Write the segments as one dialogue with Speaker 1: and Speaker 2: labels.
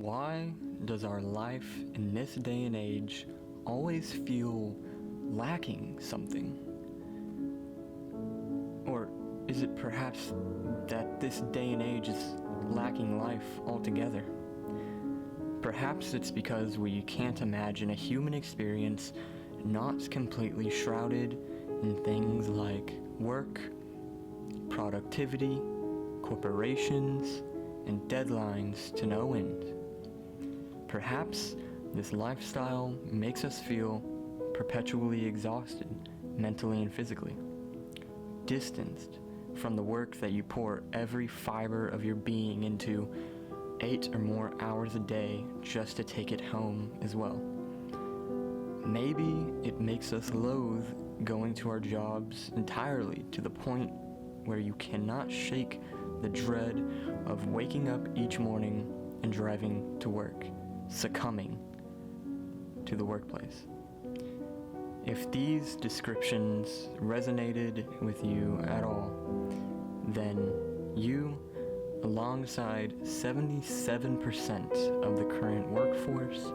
Speaker 1: Why does our life in this day and age always feel lacking something? Or is it perhaps that this day and age is lacking life altogether? Perhaps it's because we can't imagine a human experience not completely shrouded in things like work, productivity, corporations, and deadlines to no end. Perhaps this lifestyle makes us feel perpetually exhausted, mentally and physically, distanced from the work that you pour every fiber of your being into 8 or more hours a day just to take it home as well. Maybe it makes us loathe going to our jobs entirely to the point where you cannot shake the dread of waking up each morning and driving to work, succumbing to the workplace. If these descriptions resonated with you at all, then you, alongside 77% of the current workforce,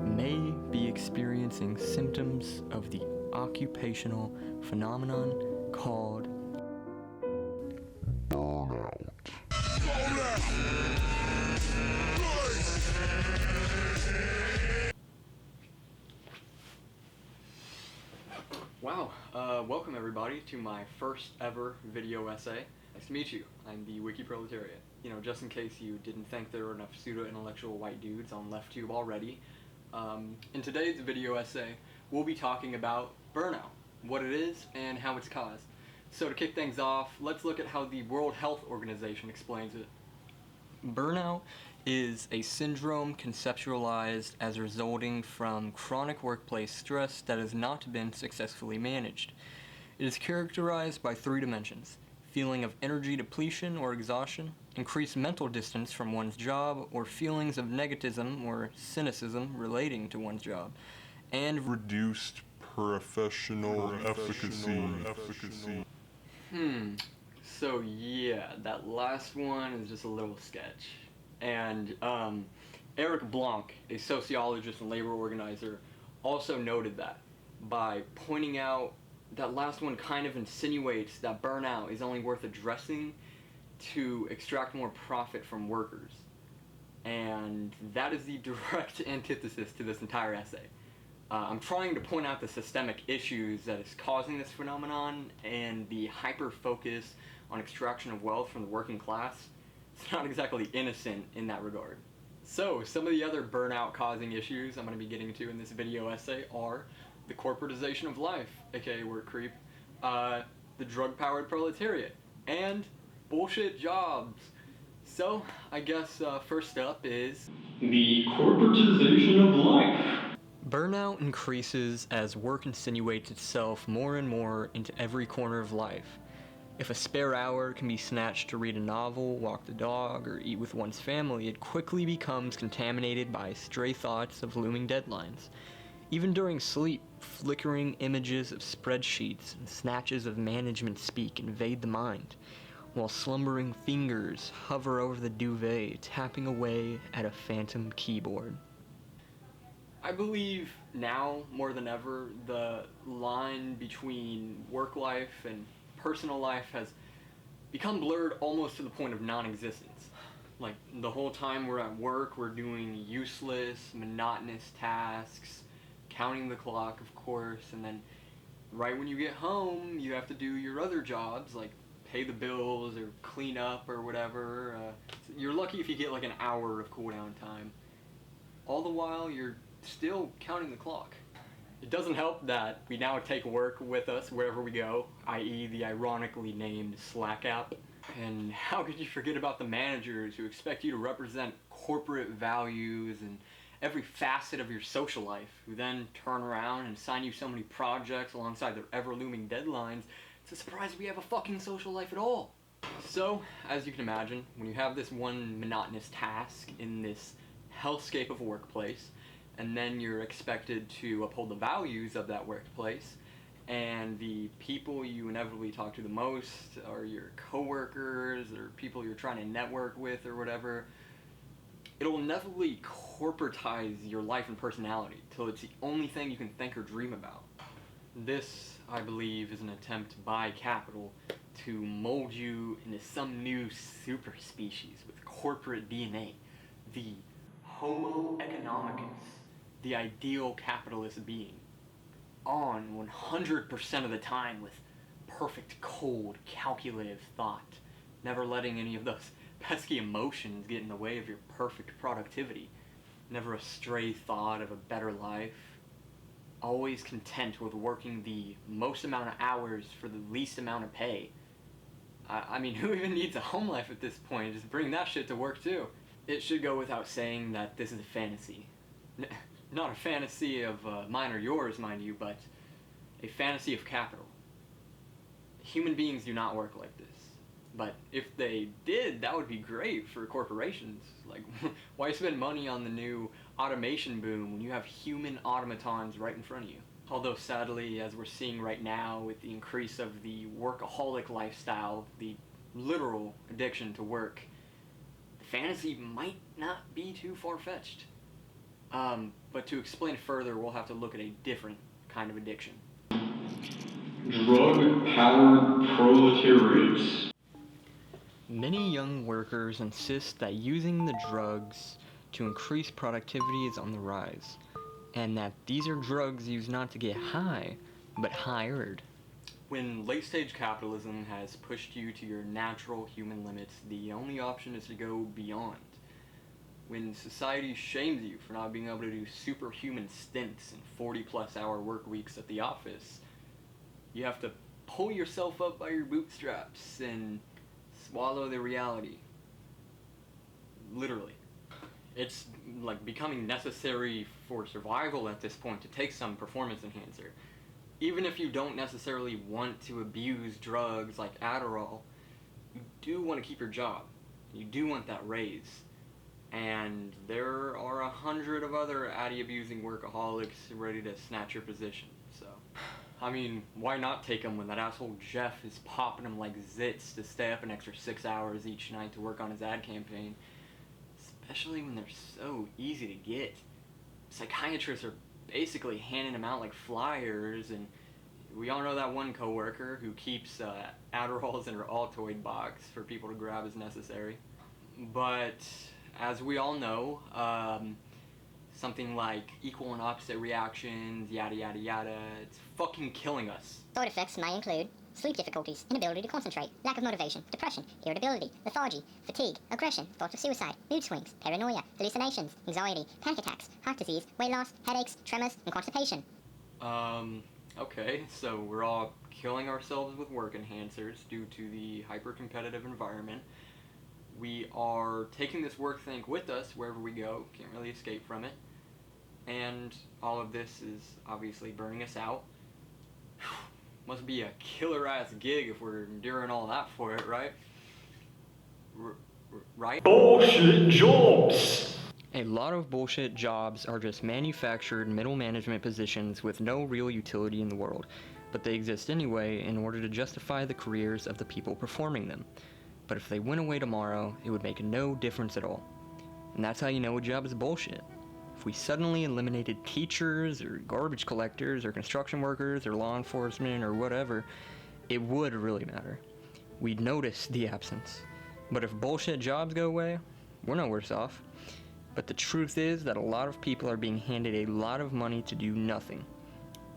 Speaker 1: may be experiencing symptoms of the occupational phenomenon called burnout. Wow, welcome everybody to my first ever video essay. Nice to meet you. I'm the Wiki Proletariat. Just in case you didn't think there were enough pseudo-intellectual white dudes on LeftTube already, in today's video essay, we'll be talking about burnout, what it is, and how it's caused. So to kick things off, let's look at how the World Health Organization explains it. Burnout is a syndrome conceptualized as resulting from chronic workplace stress that has not been successfully managed. It is characterized by 3 dimensions: feeling of energy depletion or exhaustion, increased mental distance from one's job, or feelings of negativism or cynicism relating to one's job, and
Speaker 2: reduced professional efficacy.
Speaker 1: So yeah, that last one is just a little sketch. And Eric Blanc, a sociologist and labor organizer, also noted that by pointing out that last one kind of insinuates that burnout is only worth addressing to extract more profit from workers. And that is the direct antithesis to this entire essay. I'm trying to point out the systemic issues that is causing this phenomenon and the hyper-focus on extraction of wealth from the working class. It's not exactly innocent in that regard. So, some of the other burnout-causing issues I'm going to be getting to in this video essay are the corporatization of life, aka work creep, the drug-powered proletariat, and bullshit jobs. So, I guess first up is the corporatization of life. Burnout increases as work insinuates itself more and more into every corner of life. If a spare hour can be snatched to read a novel, walk the dog, or eat with one's family, it quickly becomes contaminated by stray thoughts of looming deadlines. Even during sleep, flickering images of spreadsheets and snatches of management speak invade the mind, while slumbering fingers hover over the duvet, tapping away at a phantom keyboard. I believe now, more than ever, the line between work life and personal life has become blurred almost to the point of non-existence. Like, the whole time we're at work, we're doing useless, monotonous tasks, counting the clock, of course, and then right when you get home, you have to do your other jobs, like pay the bills or clean up or whatever. You're lucky if you get like an hour of cool down time. All the while, you're still counting the clock. It doesn't help that we now take work with us wherever we go, i.e. the ironically named Slack app. And how could you forget about the managers who expect you to represent corporate values and every facet of your social life, who then turn around and assign you so many projects alongside their ever-looming deadlines. It's a surprise we have a fucking social life at all. So, as you can imagine, when you have this one monotonous task in this hellscape of a workplace, and then you're expected to uphold the values of that workplace, and the people you inevitably talk to the most are your coworkers or people you're trying to network with or whatever, It'll inevitably corporatize your life and personality till it's the only thing you can think or dream about. This, I believe, is an attempt by capital to mold you into some new super species with corporate DNA, the Homo economicus, the ideal capitalist being, on 100% of the time with perfect, cold, calculative thought, never letting any of those pesky emotions get in the way of your perfect productivity, never a stray thought of a better life, always content with working the most amount of hours for the least amount of pay. I mean, who even needs a home life at this point? Just bring that shit to work too. It should go without saying that this is a fantasy. Not a fantasy of mine or yours, mind you, but a fantasy of capital. Human beings do not work like this. But if they did, that would be great for corporations. Like, why spend money on the new automation boom when you have human automatons right in front of you? Although sadly, as we're seeing right now with the increase of the workaholic lifestyle, the literal addiction to work, the fantasy might not be too far-fetched. But to explain further, we'll have to look at a different kind of addiction.
Speaker 3: Drug-powered proletariats.
Speaker 1: Many young workers insist that using the drugs to increase productivity is on the rise, and that these are drugs used not to get high, but hired. When late-stage capitalism has pushed you to your natural human limits, the only option is to go beyond. When society shames you for not being able to do superhuman stints and 40-plus hour work weeks at the office, you have to pull yourself up by your bootstraps and swallow the reality. Literally. It's like becoming necessary for survival at this point to take some performance enhancer. Even if you don't necessarily want to abuse drugs like Adderall, you do want to keep your job. You do want that raise. And there are 100 of other Addy-abusing workaholics ready to snatch your position, so. I mean, why not take them when that asshole Jeff is popping them like zits to stay up an extra 6 hours each night to work on his ad campaign? Especially when they're so easy to get. Psychiatrists are basically handing them out like flyers, and we all know that one coworker who keeps Adderalls in her Altoid box for people to grab as necessary. But as we all know, something like equal and opposite reactions, yada yada yada, it's fucking killing us.
Speaker 4: Side effects may include sleep difficulties, inability to concentrate, lack of motivation, depression, irritability, lethargy, fatigue, aggression, thoughts of suicide, mood swings, paranoia, hallucinations, anxiety, panic attacks, heart disease, weight loss, headaches, tremors, and constipation.
Speaker 1: Okay, so we're all killing ourselves with work enhancers due to the hyper-competitive environment. We are taking this work thing with us wherever we go, can't really escape from it. And all of this is obviously burning us out. Must be a killer-ass gig if we're enduring all that for it, right? Right?
Speaker 3: Bullshit jobs!
Speaker 1: A lot of bullshit jobs are just manufactured middle management positions with no real utility in the world, but they exist anyway in order to justify the careers of the people performing them. But if they went away tomorrow, it would make no difference at all. And that's how you know a job is bullshit. If we suddenly eliminated teachers, or garbage collectors, or construction workers, or law enforcement, or whatever, it would really matter. We'd notice the absence. But if bullshit jobs go away, we're no worse off. But the truth is that a lot of people are being handed a lot of money to do nothing.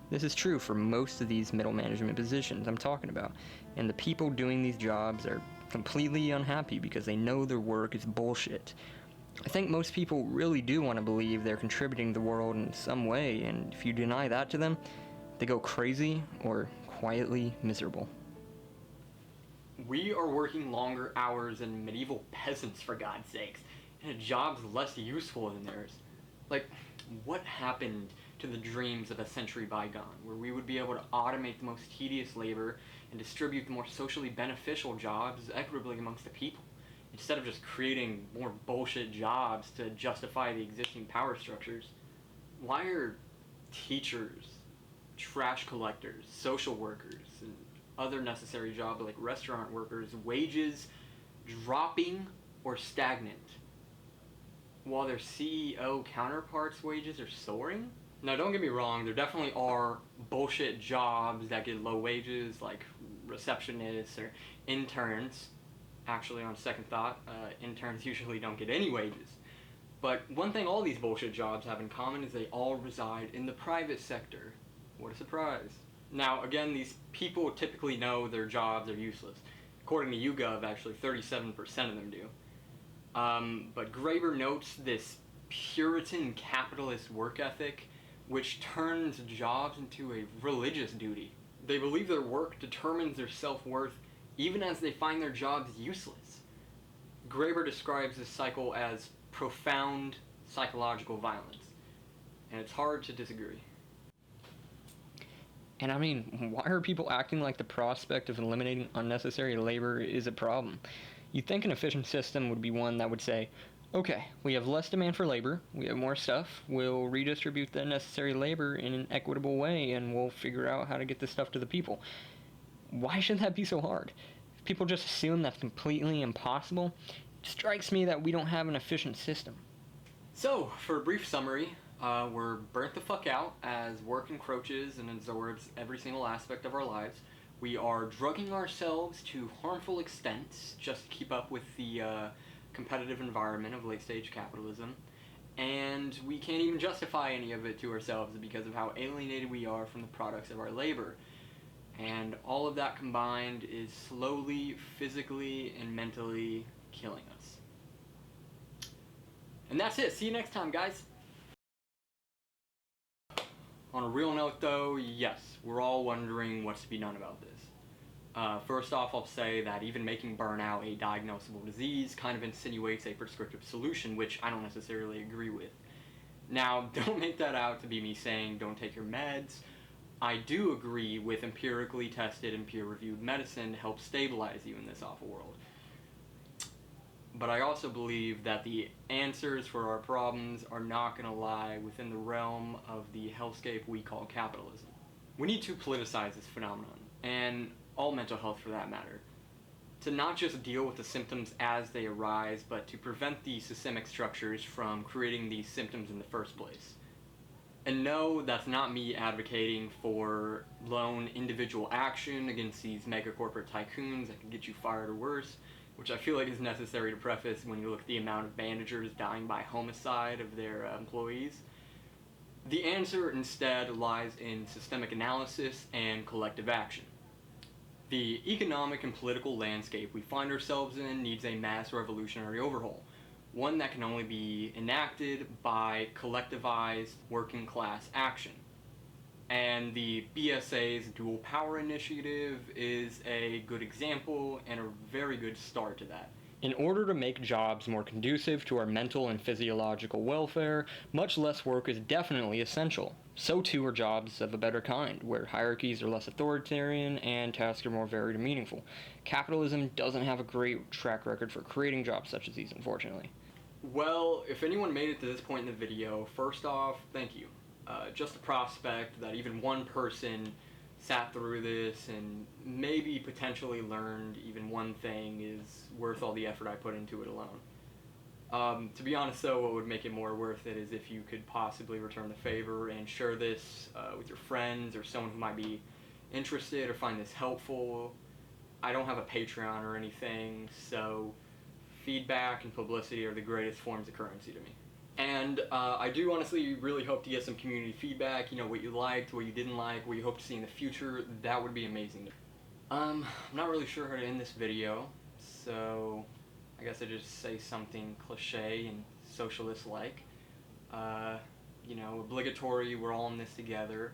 Speaker 1: This is true for most of these middle management positions I'm talking about, and the people doing these jobs are completely unhappy because they know their work is bullshit. I think most people really do want to believe they're contributing to the world in some way, and if you deny that to them, they go crazy or quietly miserable. We are working longer hours than medieval peasants, for God's sakes, and a job's less useful than theirs. Like, what happened to the dreams of a century bygone, where we would be able to automate the most tedious labor and distribute the more socially beneficial jobs equitably amongst the people, instead of just creating more bullshit jobs to justify the existing power structures? Why are teachers, trash collectors, social workers, and other necessary jobs like restaurant workers' wages dropping or stagnant? while their CEO counterparts' wages are soaring. Now, don't get me wrong, there definitely are bullshit jobs that get low wages, like receptionists or interns. Actually, on second thought, interns usually don't get any wages. But one thing all these bullshit jobs have in common is they all reside in the private sector. What a surprise. Now, again, these people typically know their jobs are useless. According to YouGov, actually 37% of them do. But Graeber notes this Puritan capitalist work ethic, which turns jobs into a religious duty. They believe their work determines their self-worth even as they find their jobs useless. Graeber describes this cycle as profound psychological violence, and it's hard to disagree.
Speaker 5: And I mean, why are people acting like the prospect of eliminating unnecessary labor is a problem? You'd think an efficient system would be one that would say, okay, we have less demand for labor, we have more stuff, we'll redistribute the necessary labor in an equitable way, and we'll figure out how to get this stuff to the people. Why should that be so hard? If people just assume that's completely impossible, it strikes me that we don't have an efficient system.
Speaker 1: So, for a brief summary, we're burnt the fuck out as work encroaches and absorbs every single aspect of our lives. We are drugging ourselves to harmful extents just to keep up with the competitive environment of late-stage capitalism. And we can't even justify any of it to ourselves because of how alienated we are from the products of our labor. And all of that combined is slowly, physically, and mentally killing us. And that's it. See you next time, guys. On a real note, though, yes, we're all wondering what's to be done about this. First off, I'll say that even making burnout a diagnosable disease kind of insinuates a prescriptive solution, which I don't necessarily agree with. Now, don't make that out to be me saying don't take your meds. I do agree with empirically tested and peer-reviewed medicine to help stabilize you in this awful world. But I also believe that the answers for our problems are not going to lie within the realm of the hellscape we call capitalism. We need to politicize this phenomenon, and all mental health for that matter, to not just deal with the symptoms as they arise, but to prevent the systemic structures from creating these symptoms in the first place. And no, that's not me advocating for lone individual action against these mega corporate tycoons that can get you fired or worse, which I feel like is necessary to preface when you look at the amount of managers dying by homicide of their employees. The answer instead lies in systemic analysis and collective action. The economic and political landscape we find ourselves in needs a mass revolutionary overhaul, one that can only be enacted by collectivized working class action. And the BSA's Dual Power Initiative is a good example and a very good start to that.
Speaker 5: In order to make jobs more conducive to our mental and physiological welfare, much less work is definitely essential. So too are jobs of a better kind, where hierarchies are less authoritarian and tasks are more varied and meaningful. Capitalism doesn't have a great track record for creating jobs such as these, unfortunately.
Speaker 1: Well, if anyone made it to this point in the video, first off, thank you. Just the prospect that even one person sat through this and maybe potentially learned even one thing is worth all the effort I put into it alone. To be honest though, what would make it more worth it is if you could possibly return the favor and share this with your friends or someone who might be interested or find this helpful. I don't have a Patreon or anything, so feedback and publicity are the greatest forms of currency to me. And I do honestly really hope to get some community feedback, you know, what you liked, what you didn't like, what you hope to see in the future. That would be amazing. I'm not really sure how to end this video, so I guess I just say something cliche and socialist-like. You know, obligatory, we're all in this together.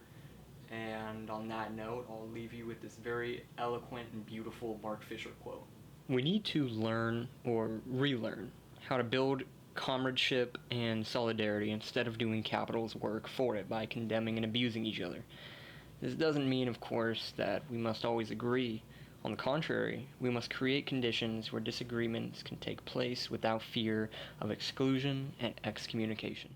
Speaker 1: And on that note, I'll leave you with this very eloquent and beautiful Mark Fisher quote.
Speaker 5: We need to learn or relearn how to build comradeship and solidarity instead of doing capital's work for it by condemning and abusing each other. This doesn't mean, of course, that we must always agree. On the contrary, we must create conditions where disagreements can take place without fear of exclusion and excommunication.